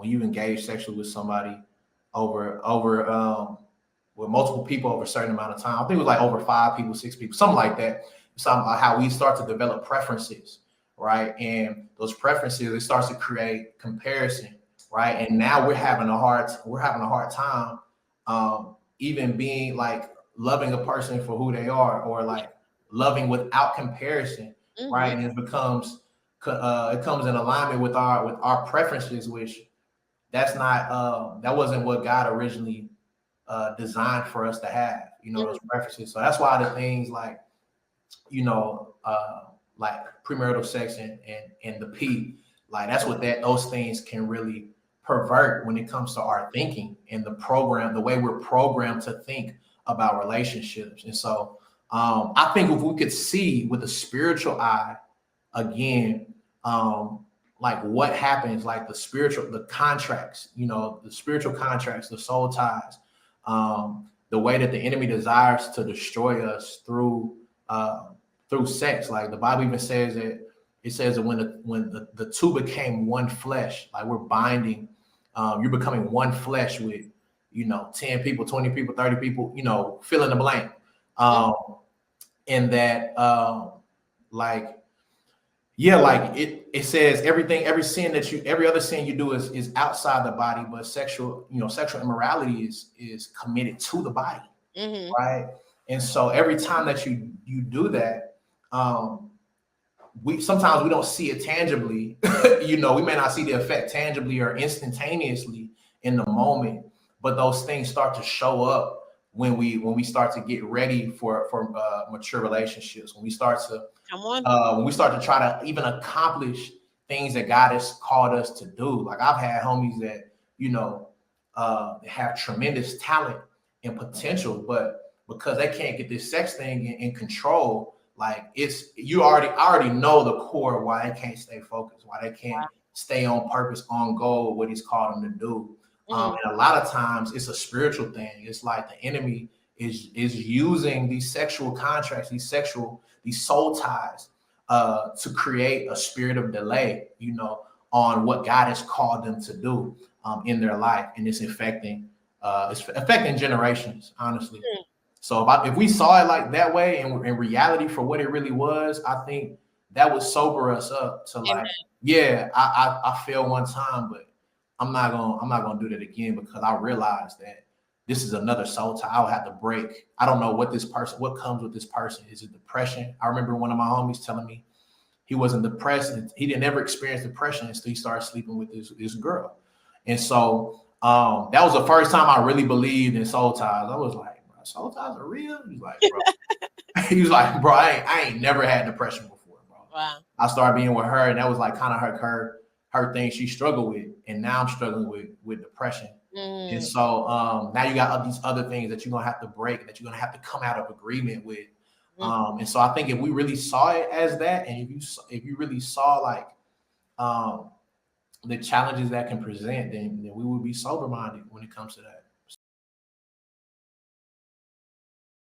when you engage sexually with somebody over with multiple people over a certain amount of time. I think it was like over 5 people, 6 people, something like that. Something like how we start to develop preferences, right? And those preferences, it starts to create comparison, right? And now we're having a hard time even being like loving a person for who they are, or like loving without comparison, right? And it comes in alignment with our preferences, which that's not that wasn't what God originally designed for us to have, those preferences. So that's why the things like, like premarital sex and the P, like that's what those things can really pervert when it comes to our thinking and the way we're programmed to think about relationships. And so I think if we could see with a spiritual eye again, like what happens, like the contracts, the spiritual contracts, the soul ties, the way that the enemy desires to destroy us through sex. Like the Bible even says that when the two became one flesh, like we're binding, you're becoming one flesh with 10 people, 20 people, 30 people, fill in the blank. And that like it says every other sin you do is outside the body, but sexual immorality is committed to the body, right? And so every time that you do that, we sometimes don't see it tangibly. We may not see the effect tangibly or instantaneously in the moment, but those things start to show up when we start to get ready for mature relationships, when we start to try to even accomplish things that God has called us to do. Like I've had homies that have tremendous talent and potential, but because they can't get this sex thing in control, like I already know the core of why they can't stay focused, why they can't stay on purpose, on goal, what he's called them to do. And a lot of times it's a spiritual thing. It's like the enemy is using these sexual contracts, these soul ties, to create a spirit of delay, on what God has called them to do in their life, and it's affecting generations, honestly. So if we saw it like that way, and in reality for what it really was, I think that would sober us up to like, I failed one time, but I'm not gonna do that again, because I realized that this is another soul tie I'll have to break. I don't know what comes with this person. Is it depression? I remember one of my homies telling me he wasn't depressed, and he didn't ever experience depression until he started sleeping with this girl. And so that was the first time I really believed in soul ties. I was like, bro, soul ties are real? He was like, bro, I ain't never had depression before, bro. Wow. I started being with her, and that was like kind of her thing she struggled with, and now I'm struggling with depression. And so now you got these other things that you're gonna have to break, that you're gonna have to come out of agreement with. And so I think if we really saw it as that, and if you really saw like the challenges that can present, then we would be sober minded when it comes to that.